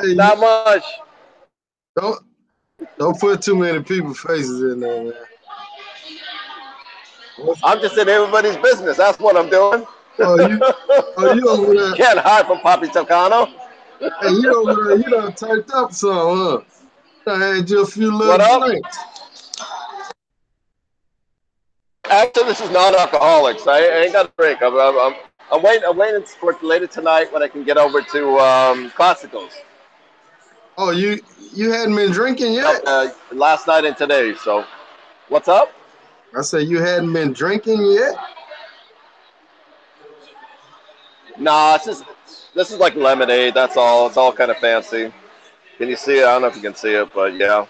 Hey, Not much. don't don't put too many people's faces in there, man. What's, I'm just in everybody's business. That's what I'm doing. oh, you over there? Can't hide from Papi Tocano. Hey, you over there? You done typed up some, huh? I had you a few What little up? drinks. Actually, this is non-alcoholics. I ain't got a drink. I'm waiting. I'm waiting for later tonight when I can get over to Classicals. Oh, you hadn't been drinking Yep, yet? last night and today. So, what's up? I said you hadn't been drinking yet. Nah, this is like lemonade. That's all. It's all kind of fancy. Can you see it? I don't know if you can see it, but yeah.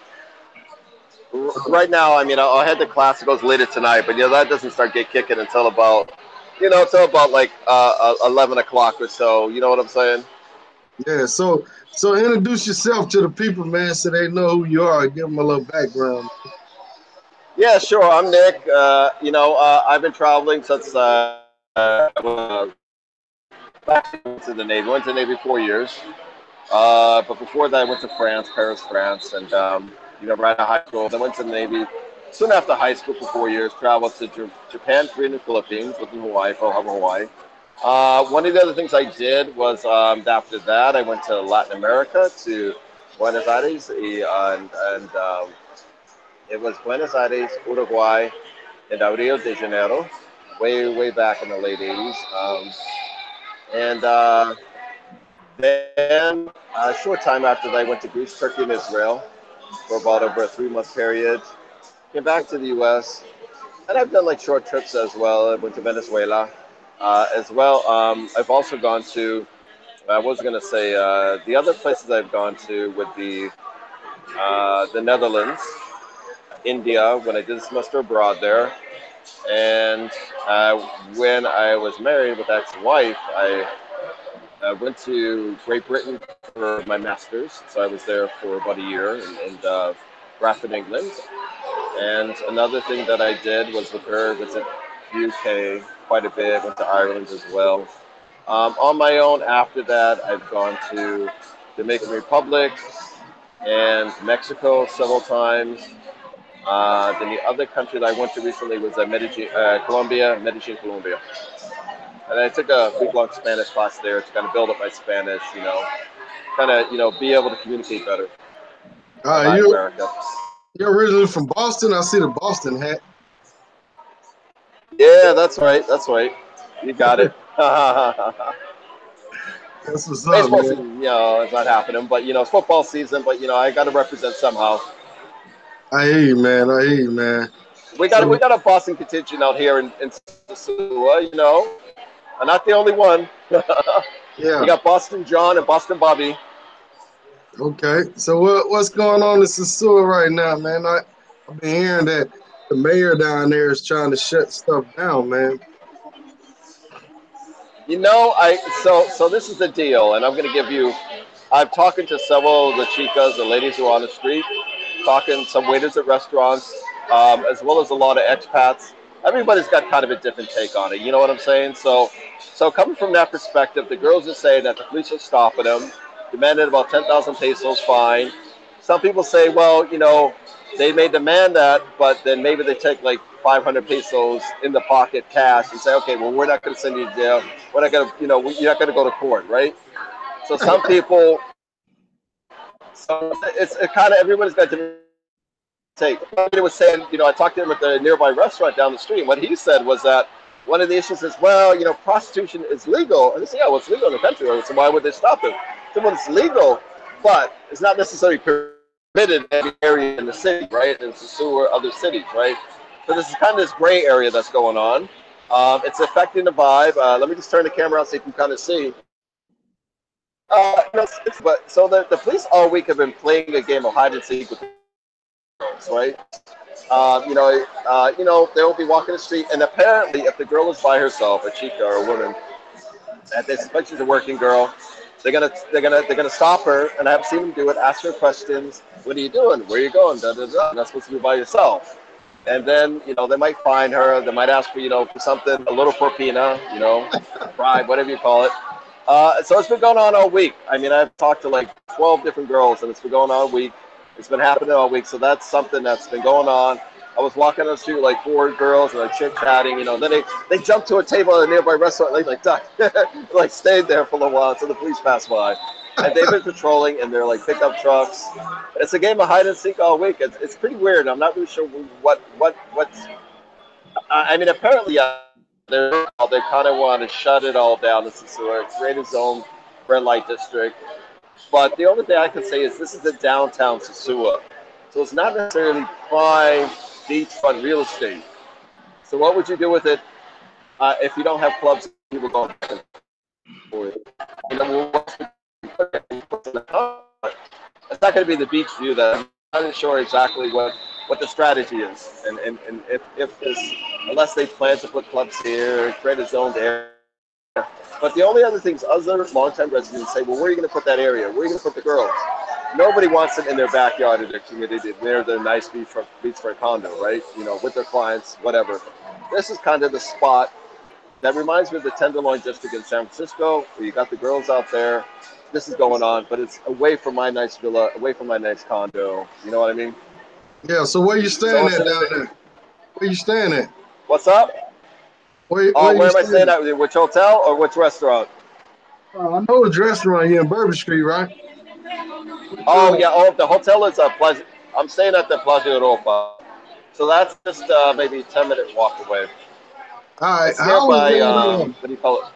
Oh, Right now, I mean, I'll head to Classicals later tonight, but yeah, that doesn't start get kicking until about, until about like 11 o'clock or so. You know what I'm saying? yeah. So introduce yourself to the people, man, so they know who you are. Give them a little background. Yeah, sure. I'm Nick. I've been traveling since went to the Navy. Went to the Navy 4 years. But before that, I went to France, Paris, France, and right out of high school. Then went to the Navy. Soon after high school for 4 years, traveled to Japan, Korea, and the Philippines, lived in Hawaii, Pearl Harbor, Hawaii. One of the other things I did was after that, I went to Latin America, to Buenos Aires, and it was Buenos Aires, Uruguay, and Rio de Janeiro, way back in the late 80s. And then a short time after that, I went to Greece, Turkey, and Israel for about over a 3 month period. Came back to the U.S. and I've done like short trips as well. I went to Venezuela as well. I've also gone to. I was going to say the other places I've gone to would be the Netherlands, India when I did a semester abroad there, and when I was married with ex-wife, I went to Great Britain for my master's, so I was there for about a year in Bradford, England. And another thing that I did was with her visit UK quite a bit. Went to Ireland as well. On my own, after that, I've gone to Dominican Republic and Mexico several times. Then the other country that I went to recently was Medellin, Colombia, Medellin, Colombia. And I took a week long Spanish class there to kind of build up my Spanish, kind of, be able to communicate better in Latin You America. you're originally from Boston. I see the Boston hat. Yeah, that's right. That's right. You got it. That's what's up, Baseball man. season, it's not happening, but it's football season. But I got to represent somehow. I hear you, man. I hear you, man. We So got a Boston contingent out here in Sosua. I'm not the only one. We yeah, got Boston John and Boston Bobby. okay. So what's going on in Sosua right now, man? I've been hearing that the mayor down there is trying to shut stuff down, man. So this is the deal, and I'm going to give you. I'm talking to several of the chicas, the ladies who are on the street, talking some waiters at restaurants, as well as a lot of expats. Everybody's got kind of a different take on it. You know what I'm saying? So coming from that perspective, the girls are saying that the police are stopping them, demanded about 10,000 pesos fine. Some people say, well, they may demand that, but then maybe they take like 500 pesos in the pocket cash and say, okay, well, we're not going to send you to jail. We're not going to, you're not going to go to court, right? So some people, so it's it kind of everybody's got different take. Somebody was saying, I talked to him at the nearby restaurant down the street. And what he said was that one of the issues is, well, prostitution is legal. And they say, yeah, well, it's legal in the country. So why would they stop it? So, well, it's legal, but it's not necessarily permitted in every area in the city, right? And Sosua or other cities, right? So this is kind of this gray area that's going on. It's affecting the vibe. Let me just turn the camera on so you can kind of see. But so the police all week have been playing a game of hide and seek with the girls, right? They'll be walking the street, and apparently, if the girl is by herself, a chica or a woman, and they suspect she's a working girl, they're gonna stop her, and I have seen them do it. Ask her questions. What are you doing? Where are you going? Da, da, da. You're not supposed to be by yourself. And then they might find her. They might ask for for something, a little propina, bribe, whatever you call it. So it's been going on all week. I mean, I've talked to like 12 different girls, and it's been going on all week. It's been happening all week, so that's something that's been going on. I was walking on the street with like four girls and like chit chatting, Then they jumped to a table at a nearby restaurant, like duck, like stayed there for a little while until the police passed by. And they've been patrolling in their like pickup trucks. It's a game of hide and seek all week. It's pretty weird. I'm not really sure what's. I mean, apparently, yeah, they kind of want to shut it all down. This is create its own red light district. But the only thing I can say is this is the downtown Sosua. So it's not necessarily prime beachfront real estate. So what would you do with it if you don't have clubs and people going back and forth? What's it's not going to be the beach view that I'm not sure exactly what the strategy is. And if this, unless they plan to put clubs here, create a zoned area. But the only other things other long-time residents say, well, where are you going to put that area? Where are you going to put the girls? Nobody wants it in their backyard of their community near their nice beachfront condo, right? With their clients, whatever. This is kind of the spot that reminds me of the Tenderloin District in San Francisco, where you got the girls out there. This is going on, but it's away from my nice villa, away from my nice condo. You know what I mean? Yeah. So where you So staying at down there? Where you staying at? what's up? Where Where you am I staying staying at? at? Which hotel or which restaurant? I know it's restaurant here in Bourbon Street, right? Which, Oh yeah. Oh, the hotel is a Plaza. I'm staying at the Plaza Europa. So that's just maybe 10-minute walk away. all right. It's nearby. What do you call it?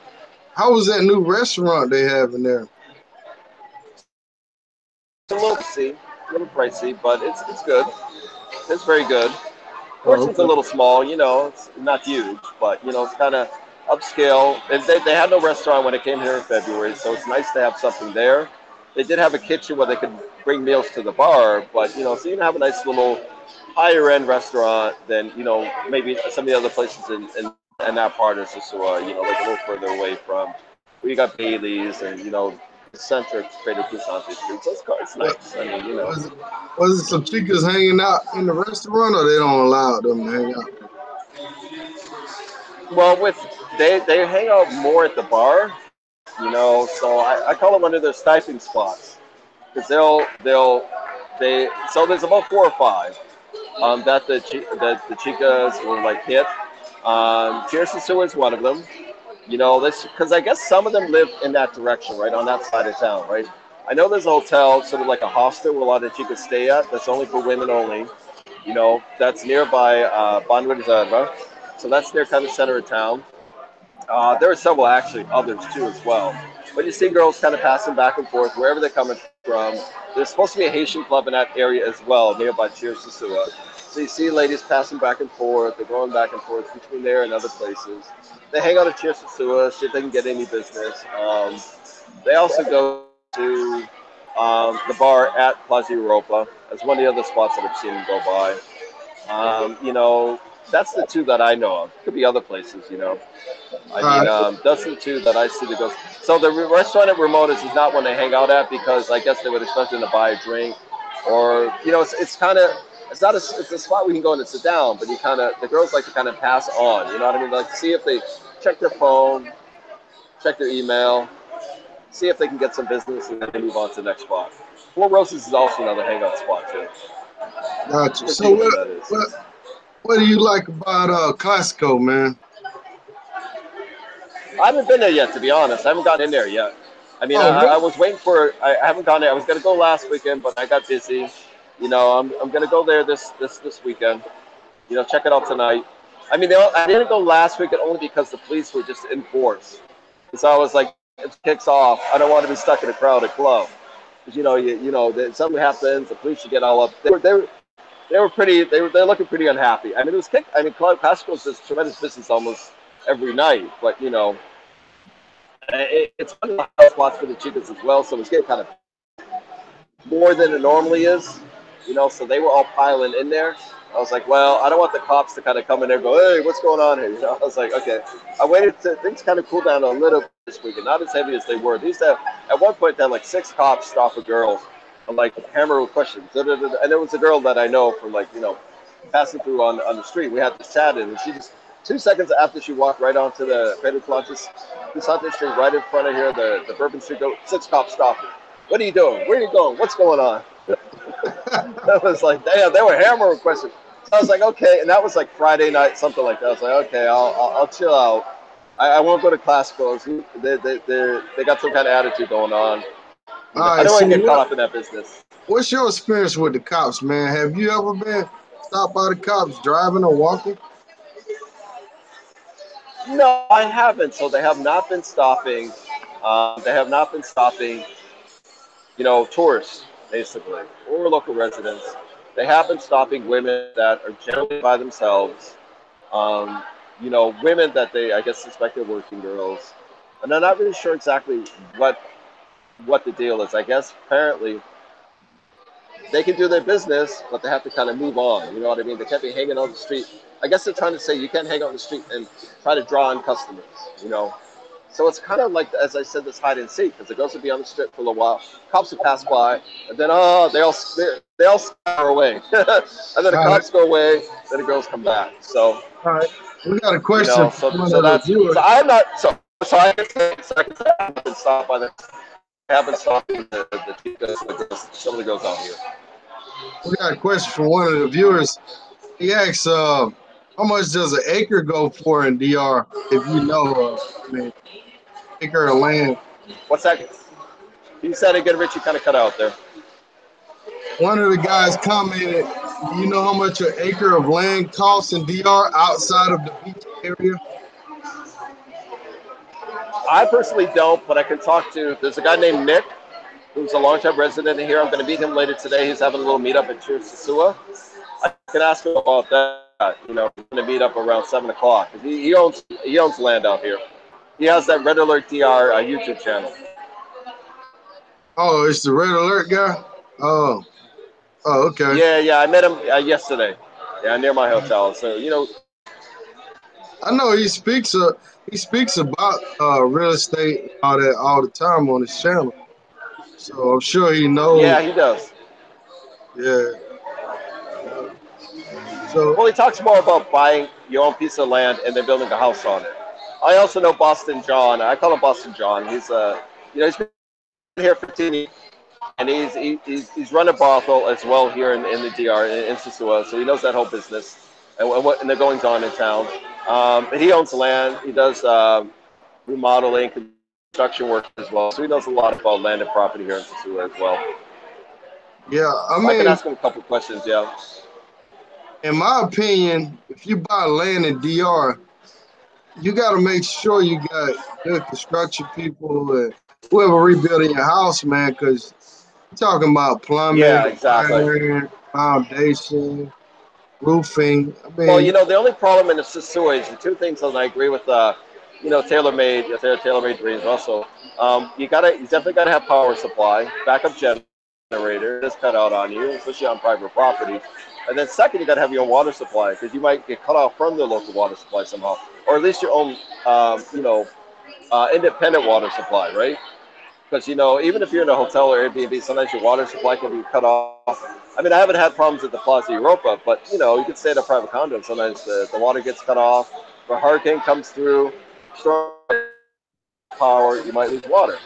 How was that new restaurant they have in there? It's a little pricey, but it's good. It's very good. Oh, Portion's a okay. little small, it's not huge, but it's kind of upscale. And they had no restaurant when it came here in February, so it's nice to have something there. They did have a kitchen where they could bring meals to the bar, but so you can have a nice little higher end restaurant than maybe some of the other places in that part of Sosua, like a little further away from where you got Belize and the center of Creative Cusante Street. So it's What nice. I mean, was it? Was it some chicas hanging out in the restaurant, or they don't allow them to hang out there? well, with they hang out more at the bar, So I call it one of their sniping spots because they so there's about four or five that that the chicas will like hit. Cheers to Sue is one of them. This because I guess some of them live in that direction, right on that side of town, right. I know there's a hotel, sort of like a hostel, where a lot of chicas stay at. That's only for women only. That's nearby Bon Reserva. So that's near kind of center of town. There are several actually others too as well. But you see girls kind of passing back and forth wherever they're coming from. There's supposed to be a Haitian club in that area as well, nearby Cheers Sosua. So you see ladies passing back and forth. They're going back and forth between there and other places. They hang out at Cheers Sosua, see if they can get any business. They also go to the bar at Plaza Europa as one of the other spots that I've seen them go by. That's the two that I know of. Could be other places. I All mean, right. those are the two that I see that goes. So the restaurant at Ramona's is not one they hang out at because I guess they would expect them to buy a drink, or it's kind of it's not it's a spot where you can go and sit down, but the girls like to kind of pass on. You know what I mean? Like see if they check their phone, check their email, see if they can get some business, and then they move on to the next spot. Four Roses is also another hangout spot too. Gotcha. For So people that is. what do you like about Costco, man? I haven't been there yet, to be honest. I haven't gotten in there yet. I mean, Oh, I really? was waiting for. I haven't gone there. I was gonna go last weekend, but I got busy. I'm gonna go there this weekend. Check it out tonight. I mean, I didn't go last weekend only because the police were just in force. And so I was like, if it kicks off, I don't want to be stuck in a crowded club. Because something happens, the police should get all up. They were pretty. They're looking pretty unhappy. I mean, it was kick. I mean, Costco's does tremendous business almost every night, but it's one of the hot spots for the chickens as well, so it's getting kind of more than it normally is, so they were all piling in there. I was like, well, I don't want the cops to kind of come in there and go, hey, what's going on here? I was like, okay. I waited to things kind of cool down a little bit this weekend, not as heavy as they were. They used to have, at one point, they had like six cops stop a girl and like hammer with questions. And there was a girl that I know from like, passing through on the street. We had this chat in, and 2 seconds after she walked right onto the Pedro Planches, Santiago Street, right in front of here, the Bourbon Street, 6 cops stopped her. What are you doing? Where are you going? What's going on? I was like, damn, they were hammering questions. So I was like, okay, and that was like Friday night, something like that. I was like, okay, I'll chill out. I won't go to classicals. They got some kind of attitude going on. All I right, don't so want to get caught up in that business. what's your experience with the cops, man? Have you ever been stopped by the cops driving or walking? No, I haven't. So they have not been stopping. They have not been stopping, tourists, basically, or local residents. They have been stopping women that are generally by themselves. Um, women that they, I guess, suspect are working girls. And I'm not really sure exactly what what the deal is. I guess apparently they can do their business, but they have to kind of move on. You know what I mean? They can't be hanging on the street. I guess they're trying to say you can't hang on the street and try to draw in customers. You know, so it's kind of like, as I said, this hide and seek because the girls will be on the strip for a little while, cops will pass by, and then they all scatter away, and then the All right, cops go away, then the girls come back. So all right. We got a question so from one so of the that's viewers. so I'm not so I haven't been stopped by the haven't stopped the Ticos, some of the girls out here. We got a question from one of the viewers. He asks, how much does an acre go for in DR? If you know, I mean, acre of land. What's that? You said again, Rich. You kind of cut out there. One of the guys commented, do you know how much an acre of land costs in DR outside of the beach area? I personally don't, but I can talk to. There's a guy named Nick, who's a longtime resident here. I'm going to meet him later today. He's having a little meetup at Sosua. I can ask him about that. We're going to meet up around 7 o'clock. He owns land out here. He has that Red Alert DR YouTube channel. Oh, it's the red alert guy? Oh, okay. Yeah. I met him yesterday. Yeah, near my hotel. So I know he speaks about real estate and all that all the time on his channel. So I'm sure he knows. yeah, he does. Yeah. So Well, he talks more about buying your own piece of land and then building a house on it. I also know Boston John. I call him Boston John. He's been here 15 years, and he's run a brothel as well here in the DR in Sosua, so he knows that whole business and the goings on in town. And he owns land. He does remodeling, construction work as well, so he knows a lot about land and property here in Sosua as well. yeah, I So I can mean, ask him a couple of questions. Yeah. in my opinion, if you buy land in DR, you got to make sure you got good construction people and whoever rebuilding your house, man, because you're talking about Yeah, plumbing, exactly. wiring, foundation, roofing. I Well, mean, the only problem in the Sosua is the two things, and I agree with, tailor-made dreams. Also, you definitely gotta have power supply, backup generator, just cut out on you, especially on private property. And then second, you gotta have your own water supply because you might get cut off from the local water supply somehow, or at least your own, independent water supply, right? Because even if you're in a hotel or Airbnb, sometimes your water supply can be cut off. I mean, I haven't had problems at the Plaza Europa, but you could stay at a private condo, and sometimes the water gets cut off. If a hurricane comes through, storm power, you might lose water.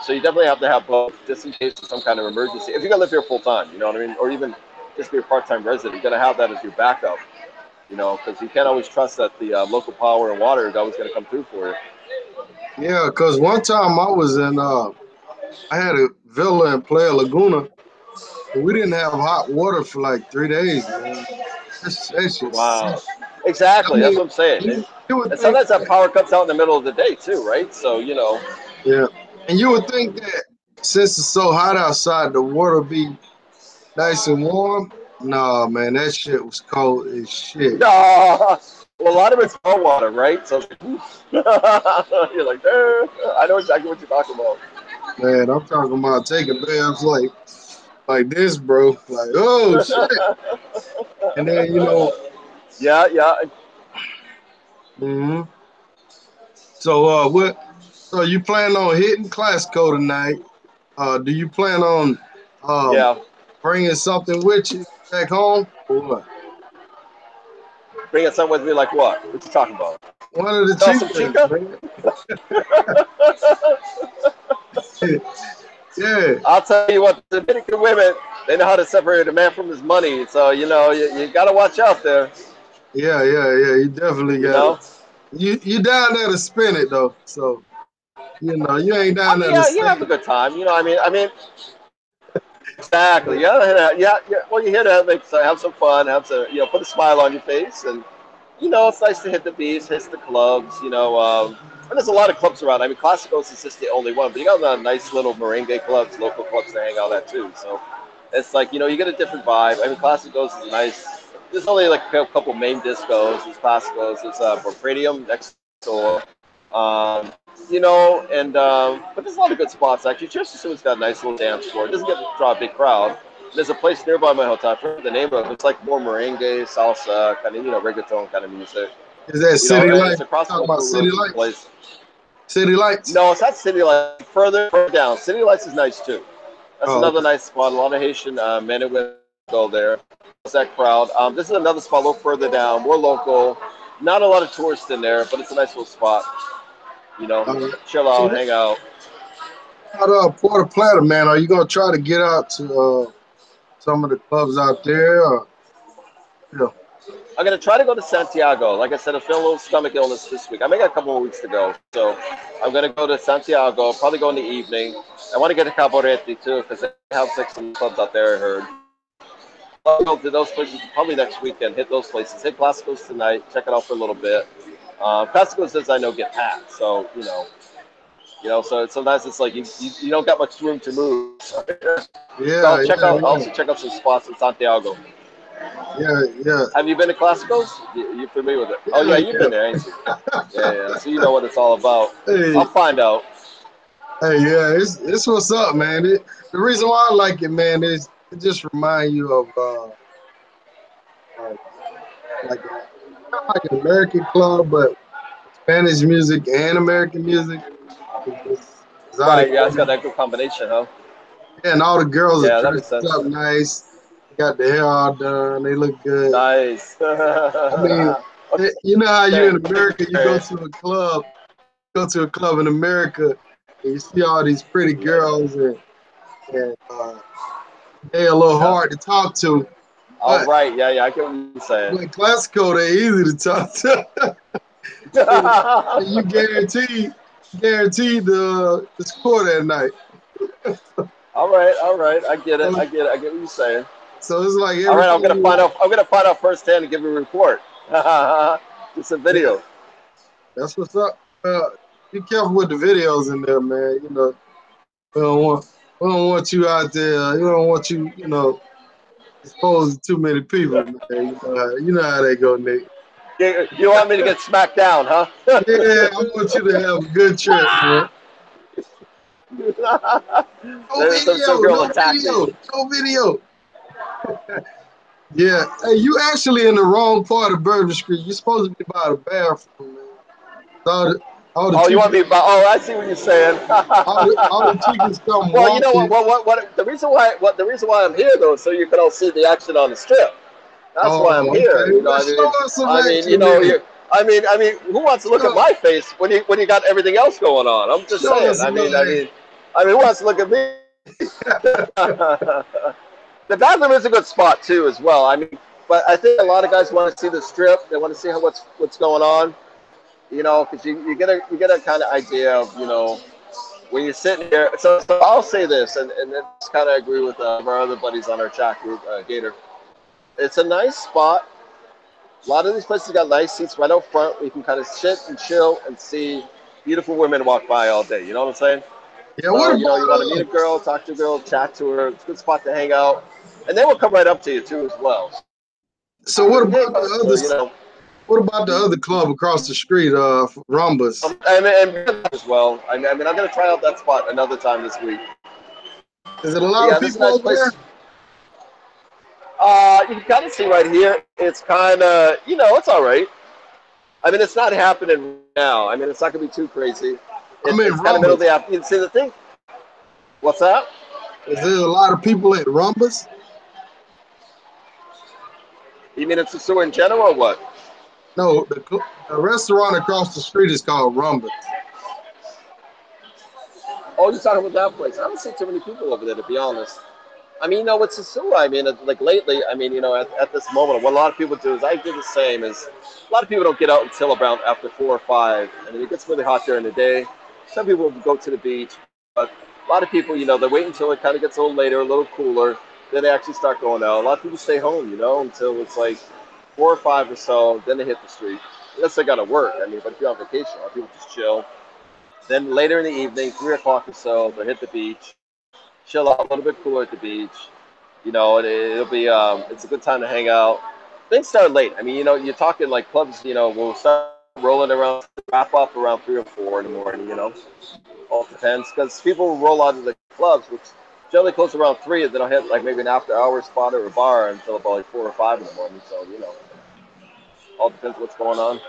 So you definitely have to have both, just in case of some kind of emergency. If you're gonna live here full time, you know what I mean, or even just be a part-time resident, you're gonna have that as your backup. Because you can't always trust that the local power and water is always gonna come through for you. yeah, because one time I had a villa in Playa Laguna, and we didn't have hot water for like 3 days, man. That's just sick. Wow. I Exactly. That's mean, what I'm saying. you would And think sometimes that that, power cuts out in the middle of the day too, right? So yeah, and you would think that since it's so hot outside, the water be nice and warm. Nah, man, that shit was cold as shit. well, a lot of it's cold water, right? So you're like, I know exactly what you're talking about. Man, I'm talking about taking baths like this, bro. Like, oh shit. And then Yeah. hmm so what? So you plan on hitting Classico tonight? Do you plan on um Yeah. bringing something with you back home or what? Bringing something with me like what? What you talking about? One of the No, some chicas, chica? man. Yeah, I'll tell you what, the Dominican women, they know how to separate a man from his money. So, you got to watch out there, yeah. You definitely you got it. know? You down there to spin it though, so you ain't I down mean, there to yeah, you sing. have a good time. Exactly. Yeah. Well, you're here to have some fun, put a smile on your face, and it's nice to hit the beach, hit the clubs. And there's a lot of clubs around. I mean, Classicos is just the only one, but you got a lot of nice little merengue clubs, local clubs to hang out at too. So it's like you get a different vibe. I mean, Classicos is nice. There's only like a couple main discos. There's Classicos. There's Borpradium next door. Um, but there's a lot of good spots actually. Just as soon as it's got a nice little dance floor. It doesn't get to draw a big crowd. There's a place nearby my hotel. I forget the name of it. It's like more merengue, salsa, kind of reggaeton kind of music. Is that City And Light? it's across Talking about multiple City rooms of the Lights? place. City Lights? No, it's not City Lights. Further down. City Lights is nice too. That's Oh, another okay. nice spot. A lot of Haitian men and women go there. It's that crowd. This is another spot a little further down, more local. Not a lot of tourists in there, but it's a nice little spot. Chill So out, what hang out. about Puerto Plata, man? Are you gonna try to get out to some of the clubs out there? Or, yeah. I'm gonna try to go to Santiago. Like I said, I feel a little stomach illness this week. I may got a couple more weeks to go, so I'm gonna go to Santiago. Probably go in the evening. I want to get to Caborete too because they have some clubs out there. I heard. I'll go to those places probably next weekend. Hit those places. Hit Classicos tonight. Check it out for a little bit. Classicos, as I know, get packed. So so sometimes it's like you don't got much room to move. So Yeah, yeah, I'll yeah, also check out some spots in Santiago. yeah, Have you been to Classicos? You familiar with it? Oh yeah, yeah, you've yeah. been there, ain't you? Yeah. So you know what it's all about. I'll Hey, find out. hey, yeah, it's what's up, man. The reason why I like it, man, is it just remind you of uh like not like an American club, but Spanish music and American music. It's out of Right, yeah, it's got that good combination, huh? yeah, and all the girls are Yeah, that makes dressed sense. up nice. They got their hair all done. They look good. Nice. I mean, you know how you in America, you go to a club in America, and you see all these pretty girls, and they a little Yeah. hard to talk to. All But right, yeah, I get what you're saying. with Classico, they easy to talk to. and you guaranteed the score that night. All right, I get it. So, I get it. I get what you're saying. so it's like All right, everything you I'm gonna find out firsthand and give you a report. It's a yeah, video. that's what's up. Be careful with the videos in there, man. We don't want we don't want you out there. We don't want you, exposed to too many people, man. You know how they go, Nick. You want me to get smacked down, huh? Yeah, I want you to have a good trip, man. No Some video, girl no attacked me. video, no video. Yeah. Hey, you actually in the wrong part of Bourbon Street. You're supposed to be by the bathroom, man. All the Oh, you want chicas, me? Oh, I see what you're saying. all the chicas come Well, you know what? walking. The reason why I'm here though, is so you can all see the action on the strip. That's why I'm Oh, here. okay. Well, show us some action then. Who wants to look at Show, my face when you got everything else going on? I'm just show saying. us a little action. Who wants to look at me? The bathroom is a good spot too, as well. But I think a lot of guys want to see the strip. They want to see what's going on. Because you get a kind of idea of when you're sitting here. So I'll say this, and it's kind of agree with our other buddies on our chat group, Gator. It's a nice spot. A lot of these places got nice seats right out front where you can kind of sit and chill and see beautiful women walk by all day. You know what I'm saying? Yeah. So, What you want to meet a about girl, talk to a girl, chat to her. It's a good spot to hang out. And they will come right up to you, too, as well. so what Yeah, about the so, others? What about the other club across the street, Rumbas? and as well. I'm going to try out that spot another time this week. Is it a lot Yeah, of this is a people nice over there? place. You can kind of see right here. It's kind of, it's all right. It's not happening now. It's not going to be too crazy. I mean, It's kind of middle of Rumbas. the afternoon. See the thing? What's that? Is there a lot of people at Rumbas? You mean it's a sewer in general or what? No, the restaurant across the street is called Rumba's. Oh, you're talking about that place. I don't see too many people over there, to be honest. I mean, with Sosua, I mean, like lately, I mean, at this moment, what a lot of people do is I do the same. Is a lot of people don't get out until around after 4 or 5, and it gets really hot during the day. Some people go to the beach, but a lot of people, they wait until it kind of gets a little later, a little cooler, then they actually start going out. A lot of people stay home, until it's like 4 or 5 or so, then they hit the street. Unless they got to work. I mean, but if you're on vacation, a lot of people just chill. Then later in the evening, 3 o'clock or so, they'll hit the beach, chill out a little bit cooler at the beach. It'll be it's a good time to hang out. Things start late. I mean, you're talking like clubs. Will start rolling around, wrap up around 3 or 4 in the morning. All depends because people will roll out of the clubs, which generally close around 3, and then I'll hit like maybe an after-hour spot or a bar until about like 4 or 5 in the morning. So all depends what's going on.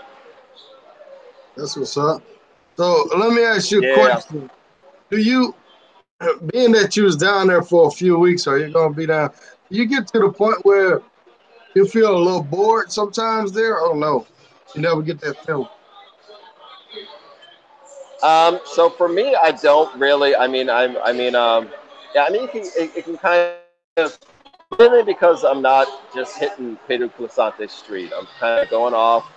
That's what's up. So let me ask you a Yeah. question. Do you, being that you was down there for a few weeks, or you're gonna be down, do you get to the point where you feel a little bored sometimes there? Oh no, you never get that feeling. So for me, I don't really. I mean, yeah. I mean, it can kind of mainly because I'm not just hitting Pedro Clisante Street. I'm kind of going off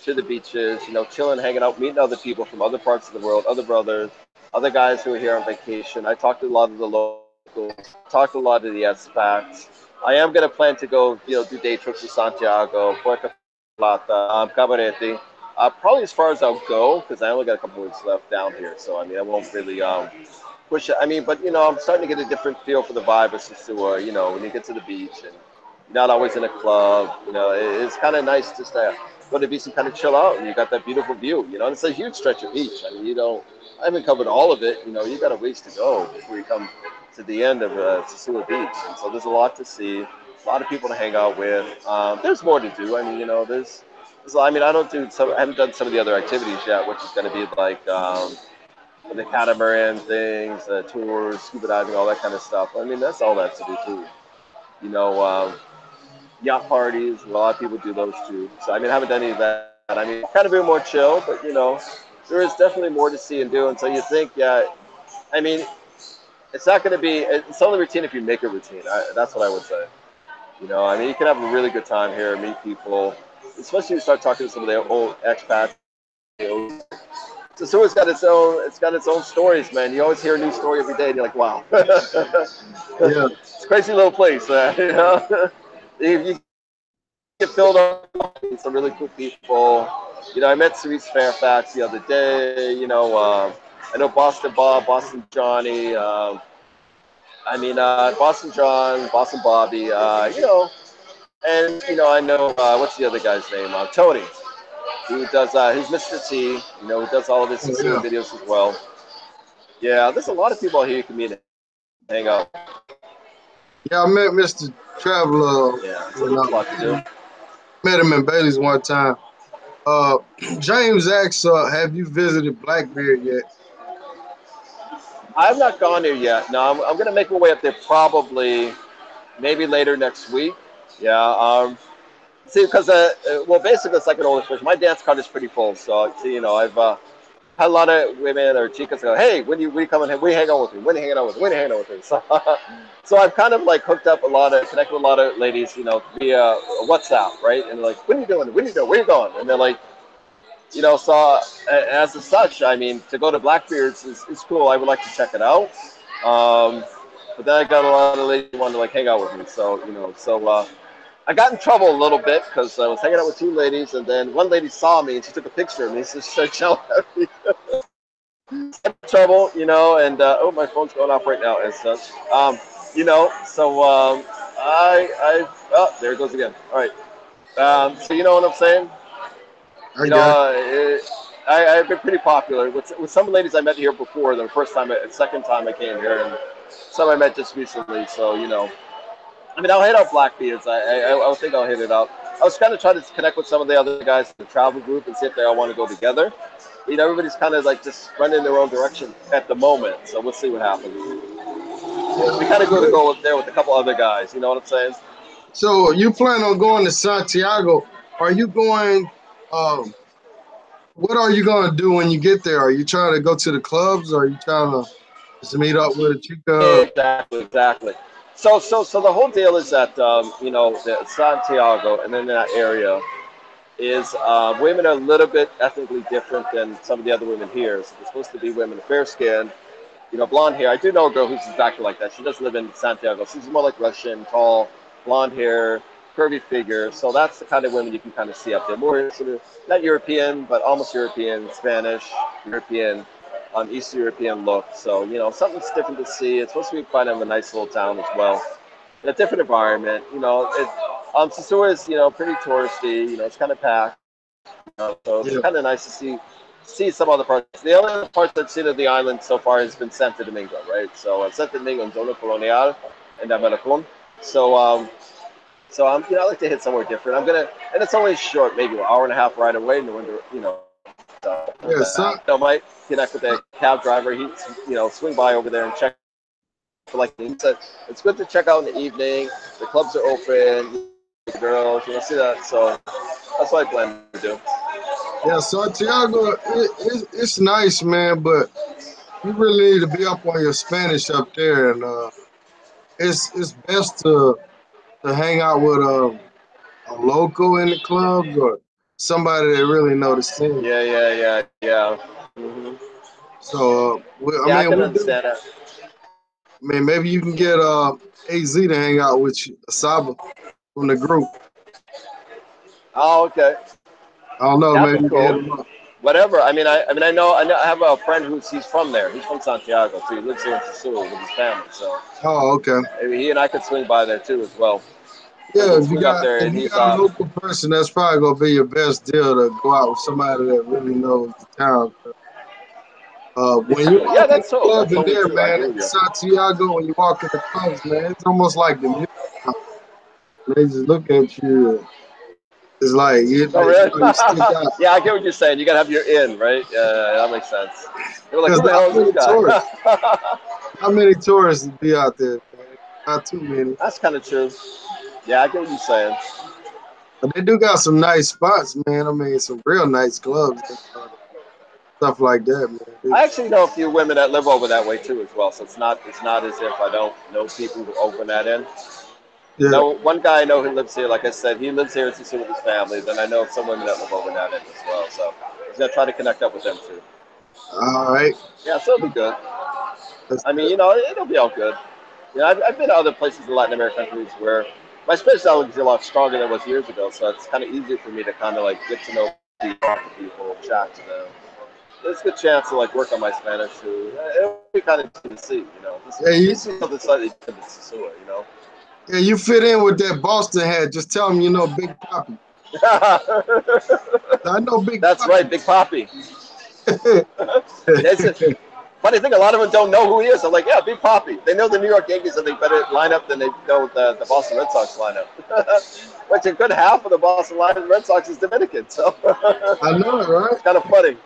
to the beaches, chilling, hanging out, meeting other people from other parts of the world, other brothers, other guys who are here on vacation. I talked to a lot of the locals, talked to a lot of the expats. I am going to plan to go, do day trips to Santiago, Puerto Plata, Cabarete. Probably as far as I'll go, because I only got a couple weeks left down here. So, I mean, I won't really push it. I mean, but, I'm starting to get a different feel for the vibe of Sosua, when you get to the beach and you're not always in a club. It's kind of nice just to go to the beach and kind of chill out, and you got that beautiful view. And it's a huge stretch of beach. I mean, I haven't covered all of it. You got a ways to go before you come to the end of Sosua Beach, and so there's a lot to see, a lot of people to hang out with. There's more to do. I mean, I mean, I haven't done some of the other activities yet, which is going to be like the catamaran things, tours, scuba diving, all that kind of stuff. I mean, that's all that to do too. You know, yacht parties. A lot of people do those too. So I mean, I haven't done any of that. I mean, kind of being more chill, but there is definitely more to see and do. And so you think, yeah, I mean, it's not going to be. It's only routine if you make a routine. That's what I would say. I mean, you can have a really good time here, meet people, especially if you start talking to some of the old expats. So it's always got its own. It's got its own stories, man. You always hear a new story every day, and you're like, wow, Yeah, it's a crazy little place. You get filled up with some really cool people. I met Cerise Fairfax the other day. I know Boston Bob, Boston Johnny. Boston John, Boston Bobby. And I know what's the other guy's name? Tony. He does. He's Mr. T. He does all of his oh, Sicilian yeah, videos as well. Yeah, there's a lot of people here you can meet and hang out. yeah. I met Mr. Traveler Yeah, so when there's I a lot to do. met him in Belize one time. Uh, James asks, have you visited Blackbeard yet? I've not gone there yet. No, I'm gonna make my way up there probably maybe later next week. Yeah. See, because well, basically it's like an old expression. My dance card is pretty full, so see, I've had a lot of women or chicas go, hey, when you coming? When you hang out with me? When you hanging out with me? When you hanging out with me? So I've kind of like hooked up connected with a lot of ladies, via WhatsApp, right? And they're like, when are you doing? When are you doing? Where you going? And they're like, so as such, I mean, to go to Blackbeard's is cool. I would like to check it out. Um, but then I got a lot of ladies who wanted to like hang out with me. So I got in trouble a little bit because I was hanging out with two ladies, and then one lady saw me and she took a picture of me. So she started yelling at me. Trouble, and oh, my phone's going off right now as such. So oh, there it goes again. All right. So you know what I'm saying? I got I've been pretty popular with some ladies I met here before. The first time, second time I came here, and some I met just recently. So I mean, I'll hit out Blackbeards. I think I'll hit it out. I was kind of trying to connect with some of the other guys in the travel group and see if they all want to go together. Everybody's kind of like just running their own direction at the moment. So we'll see what happens. We kind of you. go there with a couple other guys. You know what I'm saying? So you plan on going to Santiago? Are you going Um, what are you gonna do when you get there? Are you trying to go to the clubs, or are you trying to just meet up with a chica? Exactly, exactly. So the whole deal is that the Santiago and then that area is women are a little bit ethnically different than some of the other women here. So they're supposed to be women fair skinned, blonde hair. I do know a girl who's exactly like that. She doesn't live in Santiago. She's more like Russian, tall, blonde hair, curvy figure. So that's the kind of women you can kind of see up there. More sort of not European, but almost European, Spanish, European, East European look. So something's different to see. It's supposed to be quite of a nice little town as well. In a different environment. Sosua is pretty touristy. It's kind of packed. So it's Yeah. kind of nice to see some other parts. The only parts I've seen of the island so far has been Santo Domingo, right? So Santo Domingo and Zona Colonial and Amalacon. So I like to hit somewhere different. And it's only short, maybe an hour and a half ride away. No wonder, Yeah, son. I might connect with a cab driver. He, swing by over there and check. For like it's good to check out in the evening. The clubs are open. The girls, see that. So that's what I plan to do. Yeah, Santiago, it's nice, man, but you really need to be up on your Spanish up there, and it's best to hang out with a local in the clubs or somebody that really know the scene. Yeah. Mm-hmm. So, I Yeah, I mean, can understand that. I mean, maybe you can get AZ to hang out with you, Asaba from the group. Oh, okay. I don't know, That'd maybe be you can hit cool. him up. Whatever. I know. I have a friend he's from there. He's from Santiago, so he lives here in Sosua with his family. So Oh, okay. maybe he and I could swing by there too as well. We Yeah, could swing up there, if and you he's got a local person, that's probably gonna be your best deal to go out with somebody that really knows the town. When you yeah, walk in that's the true. club That's in totally there, true. I man, agree in with you. Santiago, when you walk in the clubs, man, it's almost like the music. They just look at you. It's like Oh, really? you stick out. Yeah, I get what you're saying. You gotta have your in, right? Yeah, that makes sense. They were like, There's "Who the not hell is this many guy?" tourists. Not many tourists be out there, man. Not too many. That's kind of true. Yeah, I get what you're saying. But they do got some nice spots, man. I mean, some real nice clubs and stuff like that, man. I actually know a few women that live over that way too, as well. So it's not as if I don't know people who open that in. Yeah. No, one guy I know who lives here. Like I said, he lives here in Sicily with his family. Then I know some women that live over that end as well. So I was gonna try to connect up with them too. All right. Yeah, so it'll be good. That's I mean, good. it'll be all good. I've been to other places in Latin American countries where my Spanish knowledge is a lot stronger than it was years ago. So it's kind of easier for me to kind of like get to know people, talk to people, chat to them. It's a good chance to like work on my Spanish too. It'll be kind of interesting to see, Yeah, This is something slightly different than Sosua. yeah, you fit in with that Boston hat. Just tell them you know Big Poppy. I know Big That's right, Poppy. Big Poppy. It's a funny thing. A lot of them don't know who he is. I'm like, yeah, Big Poppy. They know the New York Yankees and they better line up than they know the Boston Red Sox lineup. Which a good half of the Boston line of the Red Sox is Dominican. So I know it, right? it's kind of funny.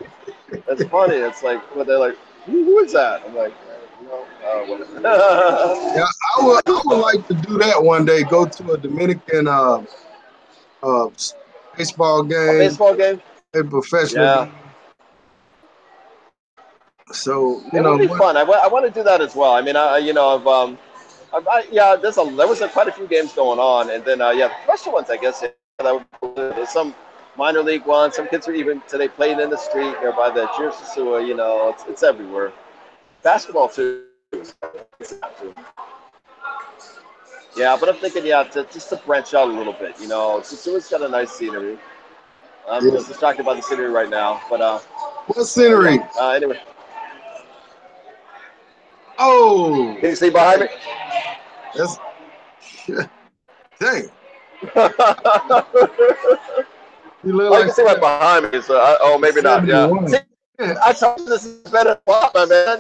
It's funny. It's like when they're like, who is that? I'm like, Yeah, whatever. I would like to do that one day. Go to a Dominican uh baseball A game, baseball game? a professional Yeah. game. So It would be fun. I want to do that as well. I mean, there was quite a few games going on, and then the professional ones, I guess. There's some minor league ones. Some kids are even today playing in the street nearby the Cheers Sosua. It's everywhere. Basketball too. Yeah, but I'm thinking, just to branch out a little bit. Sosua's got a nice scenery. I'm yeah. just distracted by the scenery right now, but What yeah. scenery? Anyway, Oh, can you see behind me? that's dang. You look Oh, you like can see right behind me. So, maybe not. Yeah. See, 71. Yeah. I told you this is better than pop, my man.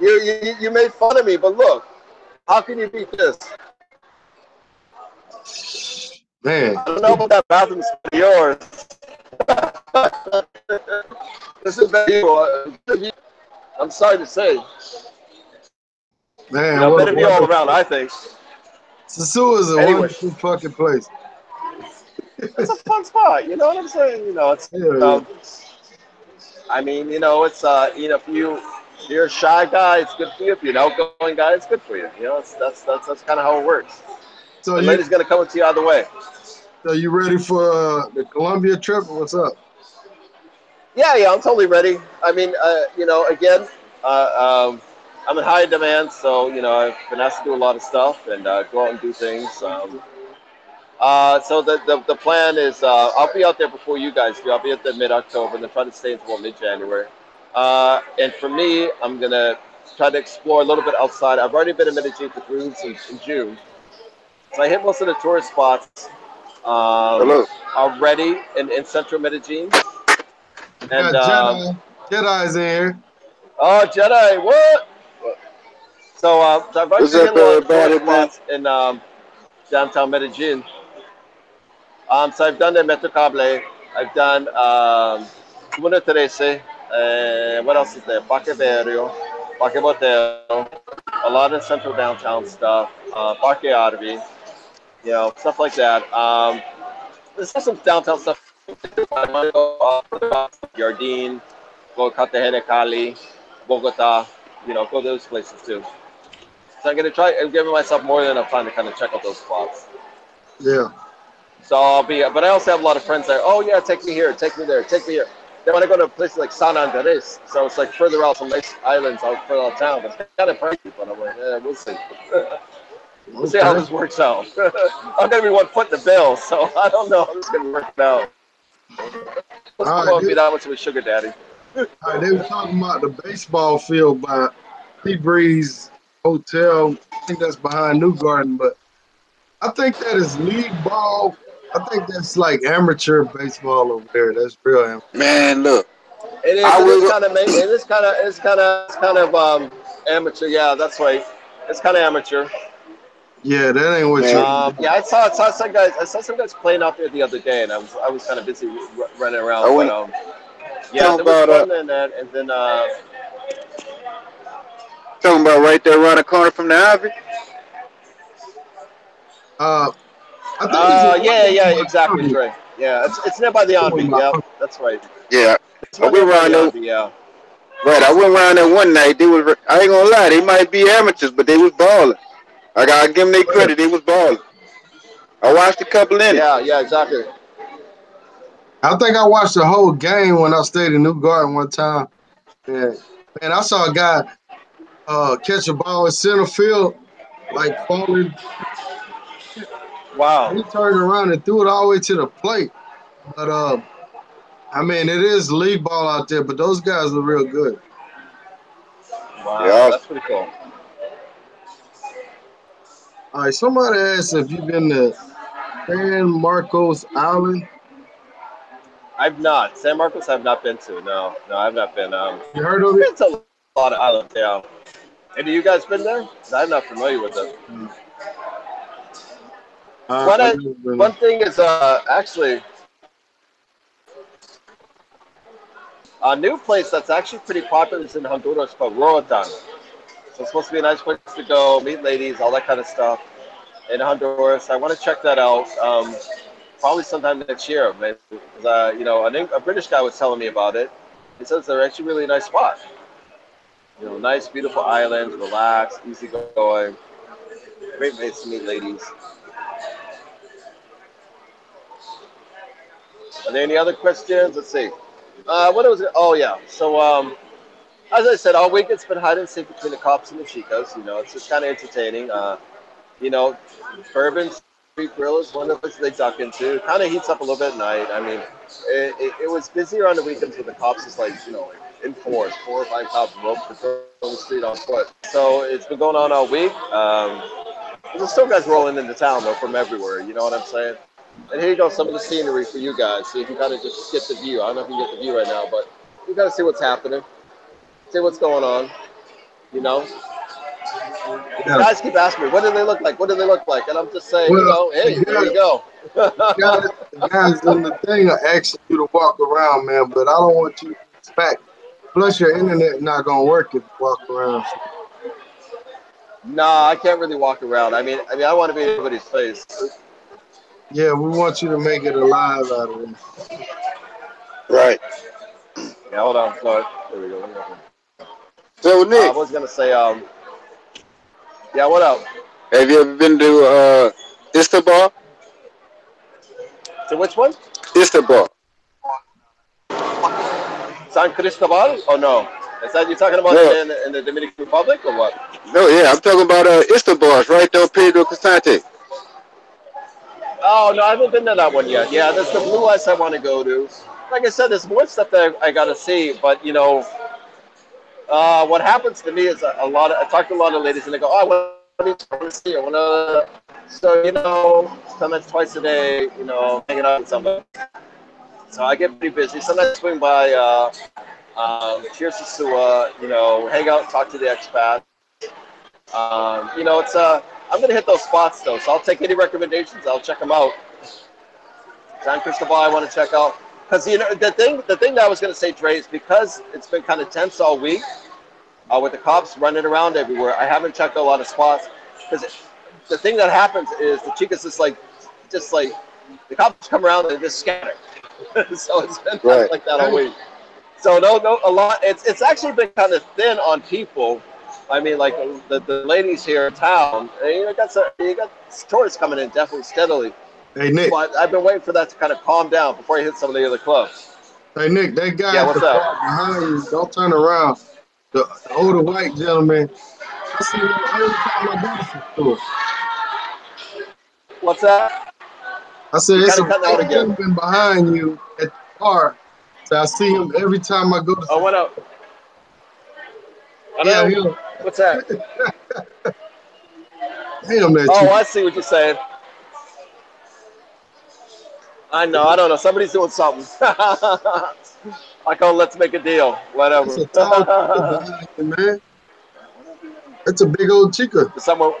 You made fun of me, but look, how can you beat this? Man, I don't know about that bathroom is yours. This is better. I'm sorry to say. man, what a Better view all wonderful. around, I think. Sosua is a Anyway, wonderful fucking place. It's a fun spot. You know what I'm saying? You know, it's Hell yeah. I mean, it's if you're a shy guy, it's good for you. If you're an outgoing guy, it's good for you. You know, that's kind of how it works. So The you lady's gonna come to you either way. so you ready for the Columbia trip? What's up? Yeah, yeah, I'm totally ready. I mean, again, I'm in high demand, so I've been asked to do a lot of stuff and go out and do things. So the plan is I'll be out there before you guys do. I'll be at the mid-October and then try to stay until mid-January. And for me, I'm gonna try to explore a little bit outside. I've already been in Medellin for 3 weeks in June, so I hit most of the tourist spots Hello. already in central Medellin. We And got Jedi's in here. oh, Jedi, what? So I've What's actually hit up, a lot of the tourist everybody, man? spots in downtown Medellin. So I've done the Metro Cable. I've done Comuna 13. What else is there? Parque Barrio, Parque Botero. A lot of central downtown stuff. Parque Arvi. Stuff like that. There's still some downtown stuff. I want to go further out, Jardín, go Cartagena, Cali, Bogota. Go those places too. So I'm gonna try. I'm giving myself more than enough time to kind of check out those spots. Yeah. So but I also have a lot of friends there. Oh yeah, take me here, take me there, take me here. They want to go to a place like San Andres, so it's like further out, some nice islands out further out of town, but it's kind of pricey. But I'm like, we'll see. We'll see how Okay. this works out. I'm gonna be one foot in the bill, so I don't know how this is gonna work out. Let's All go right. and be that much of a sugar daddy. All right. They were talking about the baseball field by Sea Breeze Hotel. I think that's behind New Garden, but I think that is league ball. I think that's like amateur baseball over there. That's real amateur. Man, look, It is. I It is will. kind of. It is kind of. It's kind of amateur. Yeah, that's right. It's kind of amateur. Yeah, that ain't what you Man, want to do. Yeah, I saw some guys. I saw some guys playing out there the other day, and I was kind of busy running I around. But want yeah, talking there was about fun and that, and then talking about right there around the corner from the Ivy. Uh, I think it's a yeah, one yeah, by exactly, Tommy. Trey. Yeah, it's near by the One Envy. by Yeah, that's right. Yeah, It's I one went near by around the there. Envy. Yeah. Right, I went around there one night. They was. I ain't gonna lie, they might be amateurs, but they was balling. I gotta give them their Tommy. credit. They was balling. I watched a couple innings. Yeah, yeah, exactly. I think I watched the whole game when I stayed in New Garden one time. Yeah, man, I saw a guy catch a ball in center field, like falling. Wow, He turned around and threw it all the way to the plate. But I mean, it is league ball out there, but those guys are real good. wow, Yeah, that's pretty cool. All right, somebody asked if you've been to San Marcos Island. I've not. San Marcos, I've not been to. No, no, I've not been. You heard of I've it? been to a lot of islands. Yeah. Have you guys been there? I'm not familiar with it. Mm. One, I've never been one there. thing is actually a new place that's actually pretty popular is in Honduras called Roatan. So it's supposed to be a nice place to go, meet ladies, all that kind of stuff in Honduras. I want to check that out. Probably sometime next year, maybe. Because, a British guy was telling me about it. He says they're actually really nice spot. Nice, beautiful islands, relaxed, easygoing, great place to meet ladies. Are there any other questions? Let's see. What was it? Oh yeah. So as I said, all week it's been hide and seek between the cops and the chicas. It's just kind of entertaining. You know, Bourbon Street Grill is one of the places they duck into. It kind of heats up a little bit at night. I mean, it was busier on the weekends with the cops is like, like in force, 4 or 5 cops rope patrol the street on foot. So it's been going on all week. There's still guys rolling into town though from everywhere. You know what I'm saying? And here you go, some of the scenery for you guys, so you can kind of just get the view. I don't know if you can get the view right now, but you got to see what's happening, see what's going on. You know, Yeah. guys keep asking me, what do they look like? What do they look like? And I'm just saying, Well, hey, there you go. the guys in the thing are asking you to walk around, man. But I don't want you to expect. Plus, your internet not gonna work if you walk around. So, Nah, I can't really walk around. I mean, I want to be in everybody's face. Yeah, we want you to make it alive out of there. Right. Yeah, hold on. Sorry. There we go. So I Nick, was gonna say, yeah, what up? have you ever been to Istanbul? To which one? Istanbul. San Cristobal? Oh no, is that you're talking about No, in the Dominican Republic or what? no, yeah, I'm talking about Istanbul. It's right there, Pedro Casante. Oh no, I haven't been to that one yet. Yeah, there's the Blue Ice I want to go to. Like I said, there's more stuff that I gotta see, but what happens to me is a lot. I talk to a lot of ladies and they go, "Oh, I want to see. I want to." So sometimes twice a day, hanging out with somebody. So I get pretty busy. Sometimes I swing by. Cheers to Sosua. Hang out, talk to the expats. It's I'm gonna hit those spots though, so I'll take any recommendations. I'll check them out. San Cristobal, I want to check out because the thing that I was gonna say, Dre, is because it's been kind of tense all week with the cops running around everywhere. I haven't checked a lot of spots because the thing that happens is the chicas just like the cops come around and they just scatter. So it's been kind of Right. like that all week. So no, a lot. It's actually been kind of thin on people. I mean, like the ladies here in town. You got tourists coming in definitely steadily. Hey Nick, But I've been waiting for that to kind of calm down before I hit some of the other clubs. hey Nick, that guy Yeah, at the what's up? bar behind you, don't turn around. The older white gentleman, I see him every time I go to the store. What's that? I said, You're it's kind a of cutting out white again. gentleman behind you at the bar. So I see him every time I go to Oh, the what up? store. Yeah, Hello? him. What's that? Damn that Oh, chicken. I see what you're saying. I know. I don't know. Somebody's doing something. I call let's make a deal. That's Whatever. a tall chica behind you, man. That's a big old chica. Someone.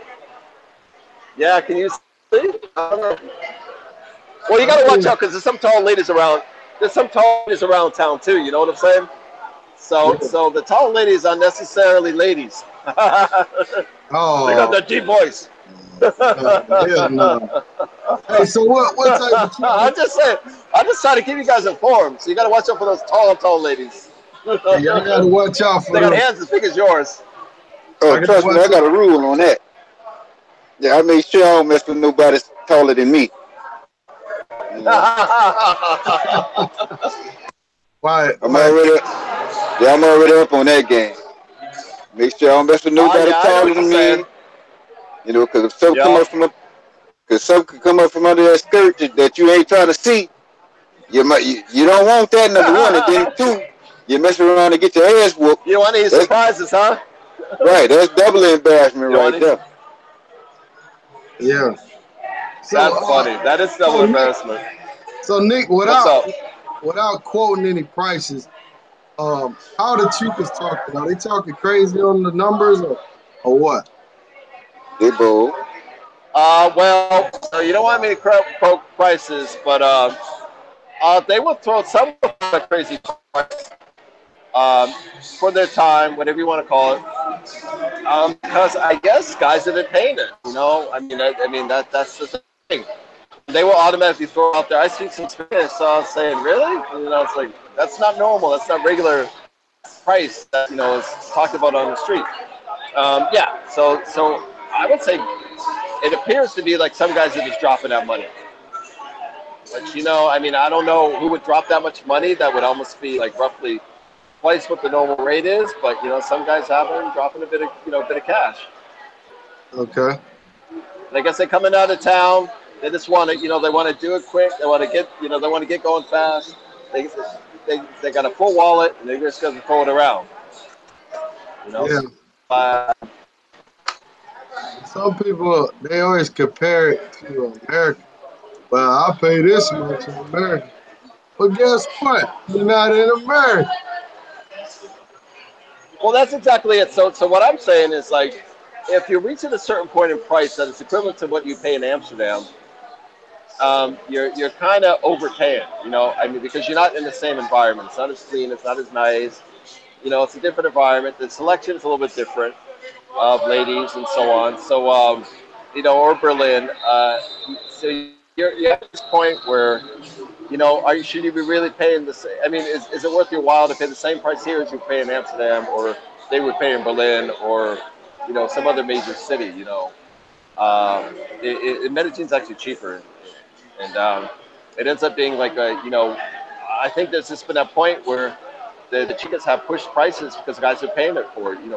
Yeah. Can you see? I don't know. Well, you I got to seen watch it. out because there's some tall ladies around. There's some tall ladies around town too. You know what I'm saying? Yeah. So the tall ladies are necessarily ladies. They got Oh, that deep voice. hell no. Hey, so what type of chicken? I'm just saying. I'm just trying to keep you guys informed. So you got to watch out for those tall ladies. They Hey, I gotta watch out for got them. hands as big as yours. Oh, I gotta trust me, watch I got a out. rule on that. Yeah, I make sure I don't mess with nobody taller than me. You know, Why? I'm Why? already, yeah, I'm already up on that game. Make sure I don't mess with nobody Yeah, I know taller what you're than saying. me. You know, because if something come Yep. up from because something could come up from under that skirt that you ain't trying to see. You don't want that number one, and then two, you mess around and get your ass whooped. You want any That's surprises, huh? right. That's double embarrassment You want right any? there. Yeah. So, That's funny. That is so double Nick, embarrassment. so Nick, What's up? without quoting any prices, how the chicas talking? Are they talking crazy on the numbers or what? They bold. Well, so you don't want me to quote prices, but they will throw some crazy price um, for their time, whatever you want to call it. Because I guess guys have been paying it. I mean that's the thing. They will automatically throw out there. I speak some Spanish, so I was saying, really? It's like that's not normal. That's not regular price that is talked about on the street. Yeah. So I would say it appears to be like some guys are just dropping that money. But I don't know who would drop that much money. That would almost be like roughly twice what the normal rate is. But some guys have been dropping a bit of cash. Okay. And I guess they're coming out of town. They just want to, they want to do it quick. They want to get, they want to get going fast. They, they got a full wallet and they're just going to throw it around. Yeah. So, uh, Some people they always compare it to America. Well, I pay this much in America. But guess what? You're not in America. well, that's exactly it. So what I'm saying is like, if you're reaching a certain point in price that is equivalent to what you pay in Amsterdam, you're kind of overpaying. Because you're not in the same environment. It's not as clean. It's not as nice. It's a different environment. The selection is a little bit different of ladies and so on. So, or Berlin. So you're at this point where, should you be really paying the same? I mean, is it worth your while to pay the same price here as you pay in Amsterdam, or they would pay in Berlin, or some other major city? Medellin's actually cheaper, and it ends up being like I think there's just been that point where the chicas have pushed prices because guys are paying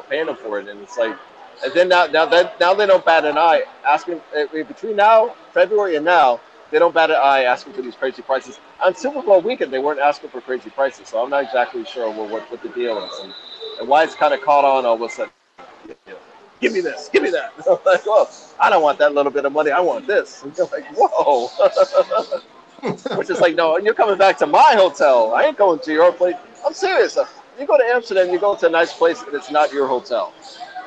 paying them for it, and it's like, and then now they don't bat an eye asking between now February and now they don't bat an eye asking for these crazy prices. On Super Bowl weekend they weren't asking for crazy prices, so I'm not exactly sure what the deal is and why it's kind of caught on all of a sudden. Give me this, give me that. I'm like, well, I don't want that little bit of money. I want this. And you're like, whoa. Which is like, no, you're coming back to my hotel. I ain't going to your place. I'm serious. You go to Amsterdam, you go to a nice place, and it's not your hotel.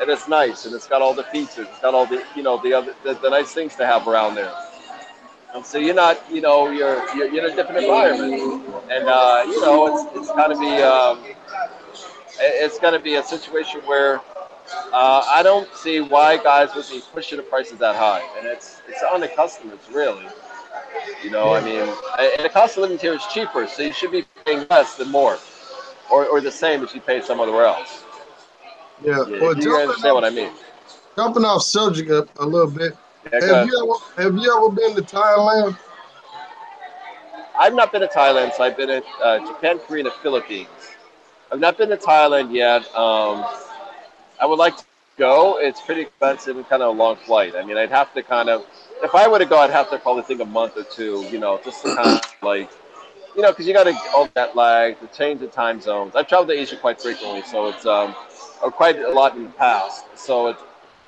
And it's nice, and it's got all the features. It's got all the, the nice things to have around there. And so you're not, you're in a different environment. And, it's going to be a situation where I don't see why guys would be pushing the prices that high. And it's on the customers, really. I mean, and the cost of living here is cheaper, so you should be paying less than more, or the same if you pay somewhere else. Yeah, well, you understand what I mean. Jumping off subject a little bit. Yeah, have you ever been to Thailand? I've not been to Thailand, so I've been in Japan, Korea, and the Philippines. I've not been to Thailand yet. I would like to go. It's pretty expensive and kind of a long flight. I mean, I'd have to kind of, if I were to go, I'd have to probably think a month or two, just to kind of like, because you got to all that lag, to change the time zones. I've traveled to Asia quite frequently, so it's or quite a lot in the past. So it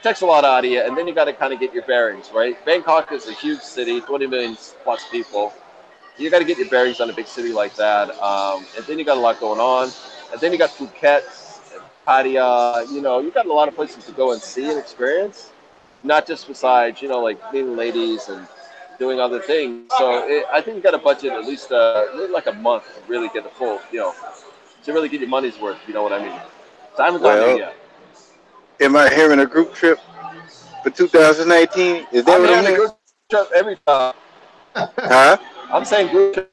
takes a lot out of you, and then you got to kind of get your bearings, right? Bangkok is a huge city, 20 million plus people. You got to get your bearings on a big city like that, and then you got a lot going on, and then you got Phuket, Pattaya. You got a lot of places to go and see and experience, not just besides, like meeting ladies and doing other things. So I think you got to budget at least like a month to really get the full, to really get your money's worth. You know what I mean? So I haven't gone there yet. Am I hearing a group trip for 2019? Is that I'm what I'm hearing? A group trip every time. Huh? I'm saying group trip.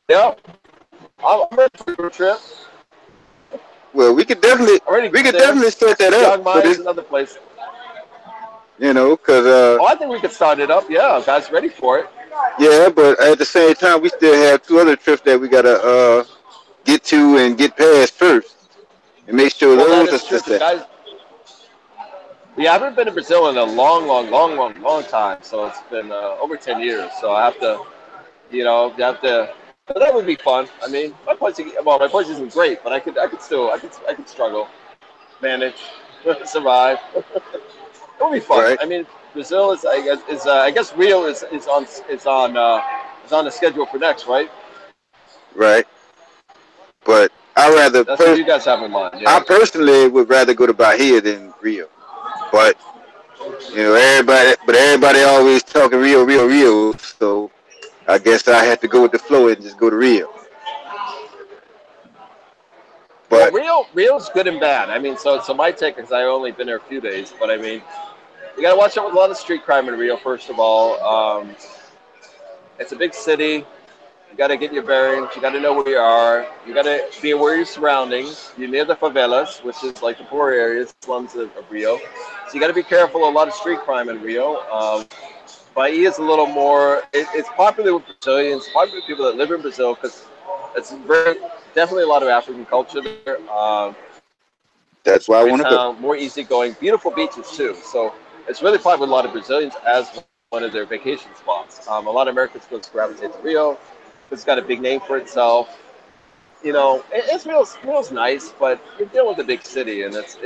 Yeah. I'm ready for a group trip. Well, we could definitely set that up. Young Minds, another place. Because I think we could start it up. Yeah, guys, ready for it. Yeah, but at the same time, we still have 2 other trips that we gotta get to and get past first, and make sure those are set. Guys, I haven't been to Brazil in a long time. So it's been over 10 years. So I have to, But that would be fun. I mean, my place isn't great, but I could struggle, manage, survive. It would be fun. Right. I mean, Brazil is, I guess Rio is on the schedule for next, right? Right. But That's what you guys have in mind. Yeah? I personally would rather go to Bahia than Rio. But everybody always talking Rio. So I guess I had to go with the flow and just go to Rio. But Rio's good and bad. I mean, so my take is I've only been there a few days, but I mean, you got to watch out with a lot of street crime in Rio. First of all, it's a big city. You got to get your bearings. You got to know where you are. You got to be aware of your surroundings. You're near the favelas, which is like the poor areas, slums of Rio. So you got to be careful. A lot of street crime in Rio. Bahia is a little more. It's popular with Brazilians, popular with people that live in Brazil because it's definitely a lot of African culture there. That's why I want to go. More easygoing, beautiful beaches too. So it's really popular with a lot of Brazilians as one of their vacation spots. A lot of Americans go to gravitate to Rio. It's got a big name for itself. Rio's nice, but you're dealing with a big city, and it's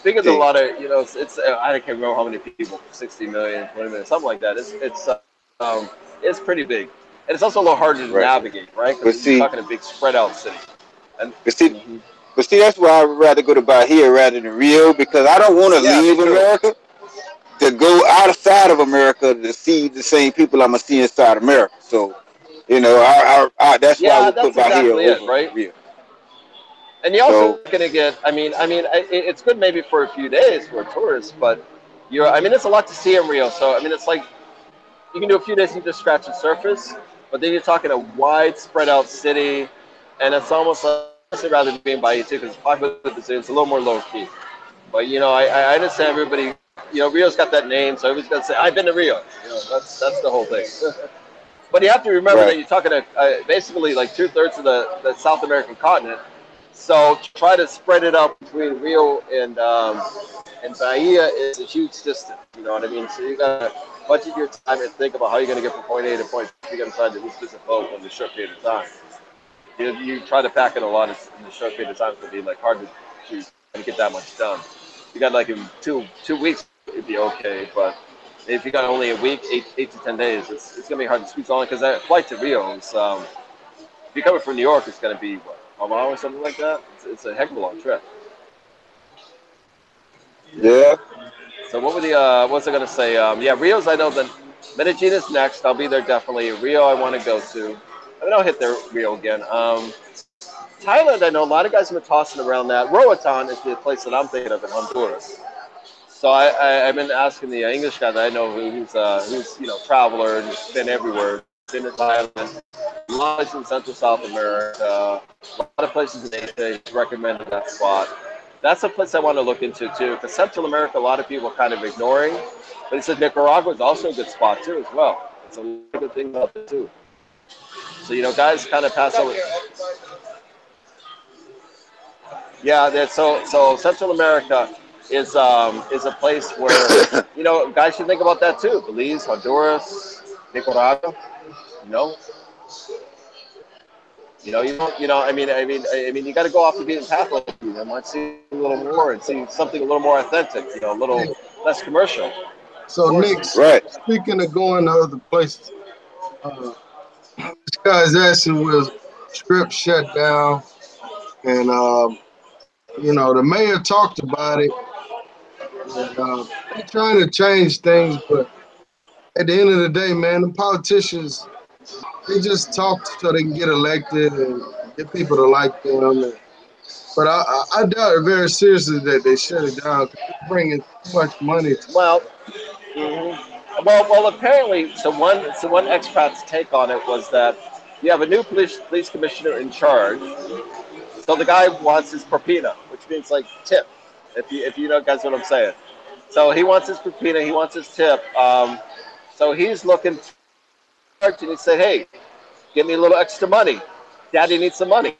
bigger than a lot of I can't remember how many people, 60 million, 20 million, something like that. It's pretty big, and it's also a little harder to navigate, right? Because you're talking a big spread out city. But see, that's why I'd rather go to Bahia rather than Rio, because I don't want to leave America to go outside of America to see the same people I'm gonna see inside America. So. That's why we put Bahia over, right? Rio. And you're also going to get. It's good maybe for a few days for a tourist, but it's a lot to see in Rio. So it's like, you can do a few days, you just scratch the surface, but then you're talking a wide spread out city, and it's almost like I'd rather be in Bahia too, because it's a little more low key. But I understand everybody. Rio's got that name, so everybody's got to say, "I've been to Rio." That's the whole thing. But you have to remember that Right. you're talking to basically like 2/3 of the South American continent. So try to spread it out between Rio and Bahia is a huge distance. You know what I mean? So you gotta budget your time and think about how you're gonna get from point A to point B. You gotta try to move this boat in a short period of time. You try to pack in a lot in a short period of time. It's gonna be like hard to get that much done. You got like in two weeks, it'd be okay. But if you got only a week, eight to 10 days, it's gonna be hard to squeeze on because that flight to Rio is if you're coming from New York, it's gonna be what, 12 hours or something like that. It's a heck of a long trip. Yeah. So what was I gonna say? Yeah, Rio's I know that Medellin is next. I'll be there definitely. Rio I want to go to. I mean I'll hit there Rio again. Thailand I know a lot of guys have been tossing around that. Roatan is the place that I'm thinking of in Honduras. So I've been asking the English guy that I know who's traveler and has been everywhere. Been to Thailand, a lot of places in Central South America, a lot of places in Asia. He's recommended that spot. That's a place I want to look into too, because Central America a lot of people are kind of ignoring, but he said Nicaragua is also a good spot too as well. It's a lot of good things out there too. So guys kind of pass over. Yeah, so Central America is a place where guys should think about that too. Belize, Honduras, Nicaragua. You know, you got to go off the beaten path. I might see a little more and see something a little more authentic. A little less commercial. Of So course. Nick, Right. speaking of going to other places, uh, this guy's asking will Strip shut down, and the mayor talked about it, and they're trying to change things, but at the end of the day, man, the politicians they just talk so they can get elected and get people to like them. But I doubt it very seriously that they shut it down because it's bringing too much money to. Well, well. Apparently, so one expat's take on it was that you have a new police commissioner in charge. So the guy wants his propina, which means like tip. If you know guys what I'm saying. So he wants his propina. He wants his tip. So he's looking and he said, "Hey, give me a little extra money. Daddy needs some money."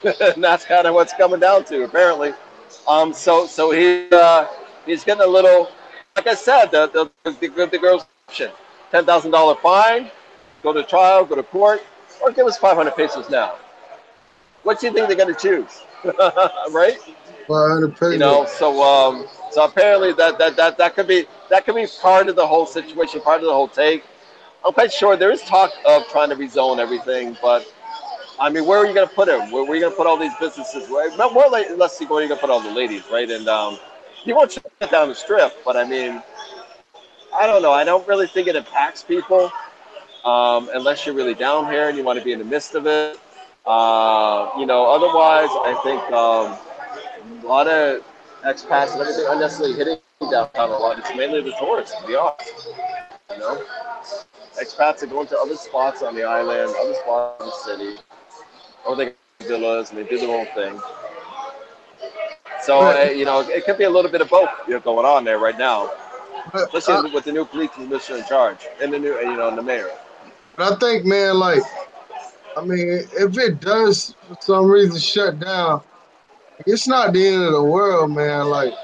And that's kind of what's coming down to apparently. So he's getting a little, like I said, the girl's option: $10,000 fine, go to trial, go to court, or give us 500 pesos now. What do you think they're going to choose? Right? 500 pesos. So apparently that could be part of the whole situation, part of the whole take. I'm quite sure there is talk of trying to rezone everything, but I mean, where are you going to put them? Where are you going to put all these businesses? Right? Not more like, let's see, where are you going to put all the ladies, right? And you won't shut down the strip, but I mean, I don't know. I don't really think it impacts people unless you're really down here and you want to be in the midst of it. Otherwise, I think a lot of expats and everything aren't necessarily hitting downtown a lot. It's mainly the tourists, to be honest. You know, expats are going to other spots on the island, other spots in the city, or they get villas and they do their own thing. So, But, it could be a little bit of both going on there right now, but, I, especially with the new police commissioner in charge and the new, and the mayor. but I think, man, like, I mean, if it does for some reason shut down, it's not the end of the world, man. Like,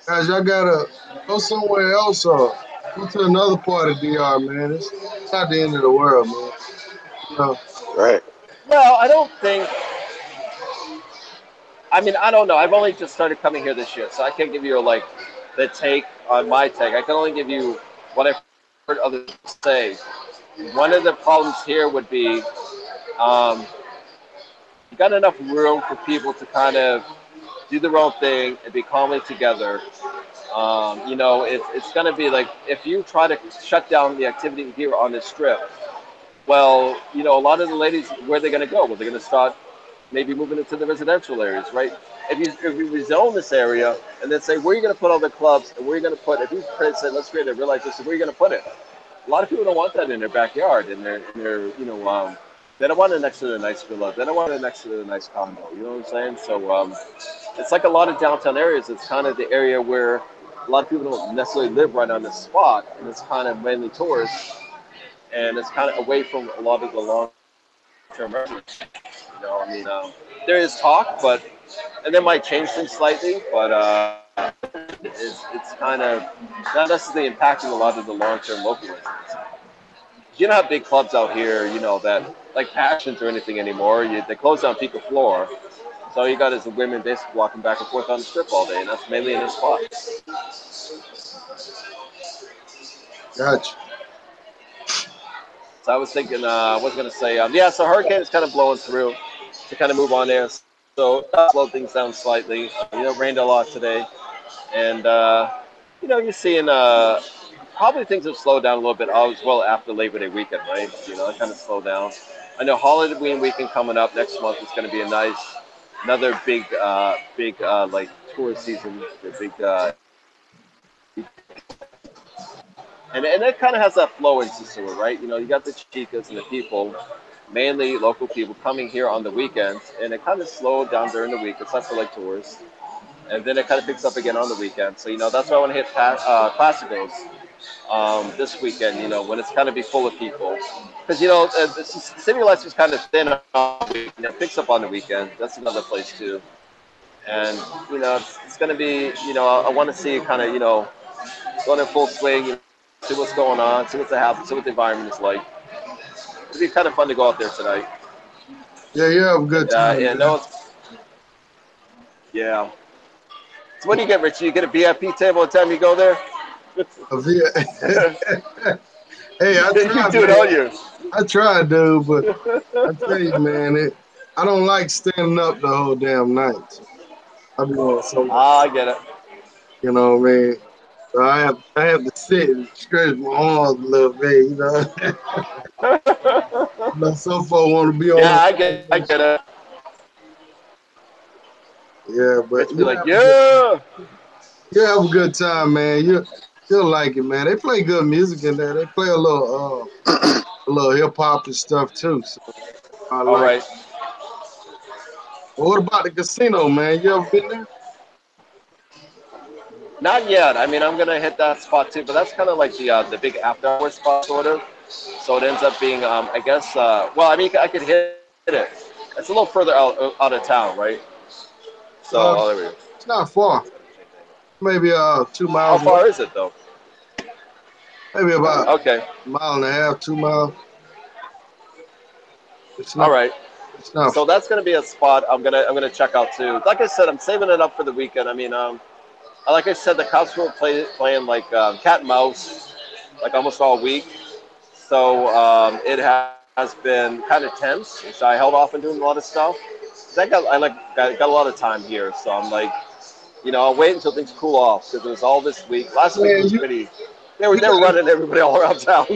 guys, y'all gotta go somewhere else or go to another part of DR, man. It's not the end of the world, man. You know, Right. Well, I don't think. I mean, I don't know. I've only just started coming here this year, so I can't give you like the take on my take. I can only give you what I've heard others say. One of the problems here would be um, you got enough room for people to kind of do their own thing and be calmly together. It's going to be like if you try to shut down the activity here on this strip. Well, a lot of the ladies, where are they going to go? Well, they're going to start maybe moving into the residential areas, right? If you rezone this area and then say where are you going to put all the clubs and where are you going to put if you say let's create a real life system, where are you going to put it? A lot of people don't want that in their backyard, they don't want it next to their nice villa. They don't want it next to their nice condo. You know what I'm saying? So it's like a lot of downtown areas. It's kind of the area where a lot of people don't necessarily live right on this spot, and it's kind of mainly tourists, and it's kind of away from a lot of the long-term residents. There is talk, but and they might change things slightly, but it's kind of not necessarily impacting a lot of the long-term local residents. You don't have big clubs out here, that like Passions or anything anymore. They close down Pico Floor, so all you got is the women basically walking back and forth on the strip all day, and that's mainly in this spot. Gotcha. So I was thinking, I was gonna say, so hurricane is kind of blowing through to kind of move on there, so that slowed things down slightly. It rained a lot today, and you're seeing probably things have slowed down a little bit as well after Labor Day weekend, right? It kind of slowed down. I know Halloween weekend coming up next month is going to be another big like tourist season, the big, and it kind of has that flow in Sosua, right? You got the chicas and the people, mainly local people, coming here on the weekends, and it kind of slowed down during the week, except for like tourists, and then it kind of picks up again on the weekend. So that's why I want to hit Classicos this weekend, when it's kind of be full of people. Because, the City Lights is kind of thin on the week, it picks up on the weekend. That's another place, too. And, it's going to be, I want to see kind of, going in full swing, see what's going on, see what's happening, see what the environment is like. It'd be kind of fun to go out there tonight. Yeah, you have a good time. Yeah. So what do you get, Rich? You get a VIP table every time you go there? Hey, I tried, you do it all year. I tried, dude, but I tell you, man, I don't like standing up the whole damn night. So I'm doing so. I get it. You know what I mean? So I have to sit and stretch my arms a little bit. Some folks want to be on. Yeah, I get it. Yeah, but it's like, yeah. You have a good time, man. You'll like it, man. They play good music in there. They play a little hip hop and stuff too. So I like. All right. Well, what about the casino, man? You ever been there? Not yet. I mean, I'm gonna hit that spot too, but that's kind of like the big after hours spot, sort of. So it ends up being, I guess. Well, I mean, I could hit it. It's a little further out of town, right? So there we go. It's not far. Maybe 2 miles. How far is it though? Maybe about a mile and a half, 2 miles. All right. So that's gonna be a spot I'm gonna check out too. Like I said, I'm saving it up for the weekend. I mean, like I said, the cops were playing like cat and mouse, like almost all week. So it has been kind of tense. So I held off on doing a lot of stuff. I got a lot of time here, so I'm like, I'll wait until things cool off because it was all this week. Last week was pretty. They were running everybody all around town.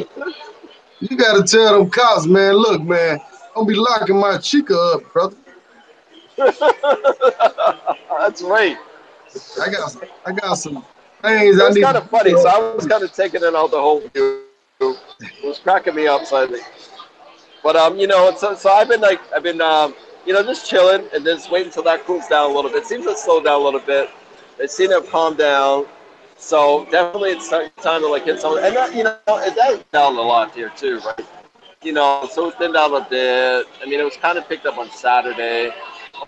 You gotta tell them cops, man. Look, man, don't be locking my chica up, brother. That's right. I got some It things. was kind of funny, so I was kind of taking it out the whole view. It was cracking me up slightly. But so I've been just chilling and just waiting until that cools down a little bit. It seems to slow down a little bit. It seems to have calmed down. So definitely it's time to like hit something. And that, it does down a lot here too, right? So it's been down a bit. I mean, it was kind of picked up on Saturday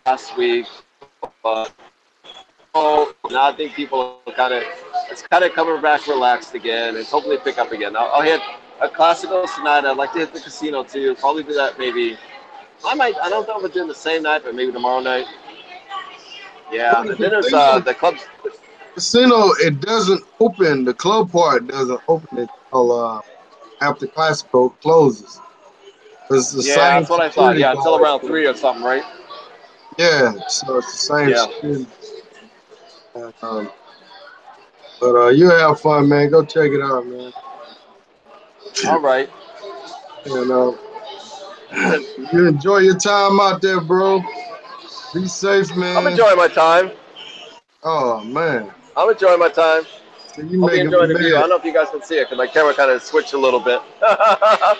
last week, but now I think people are it's kind of coming back relaxed again, and hopefully pick up again. I'll hit a Classico tonight. I'd like to hit the casino too. Probably do that maybe. I don't know if I'm doing the same night, but maybe tomorrow night. Yeah, and then there's the club. Casino, it doesn't open. The club part doesn't open until after Classico closes. It's the same that's what I thought. Yeah, until around 3 or something, right? Yeah, so it's the same. Yeah. But you have fun, man. Go check it out, man. All right. And you enjoy your time out there, bro. Be safe, man. I'm enjoying my time. Oh, man. I'm enjoying my time. So you Hope you making enjoy me the view. I mad. don't know if you guys can see it because my camera kind of switched a little bit. I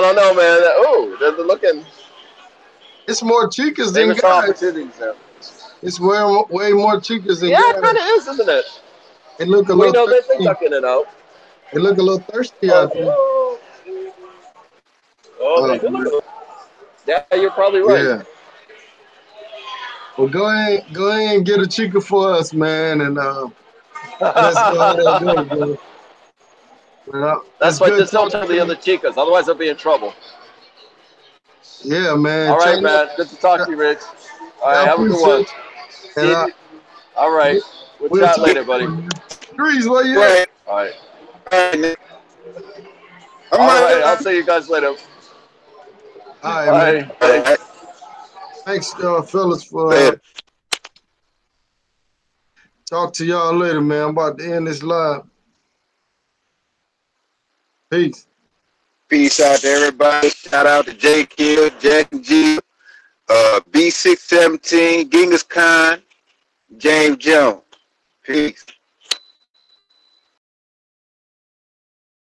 don't know, man. Oh, they're looking. It's more chicas Maybe than it's some guys. opportunities there. It's way more chicas than Yeah, it kind guys. of is, isn't it? They look a We little know that they're thirsty. ducking it out. They look a little thirsty out there. Oh, oh, they Oh, do man. look. Yeah, you're probably right. Yeah. Well, go ahead and get a chica for us, man, and let's go how that go, bro. Well, That's it's why good just don't talking tell to the you. other chicas, otherwise they'll be in trouble. Yeah, man. All right, Chain up. man. Good to talk to you, Rich. All I right, have a good one. appreciate you. And See you. All right. We'll we'll chat talk later, buddy. soon, man. Grease, where you at? Right. All right. I'm All right. I'll right. see you guys later. All right, man. Bye. Thanks. Thanks, fellas, for Later. talk to y'all later, man. I'm about to end this live. Peace. Peace out to everybody. Shout out to J Kill, Jack and G, B617, Genghis Khan, James Jones. Peace.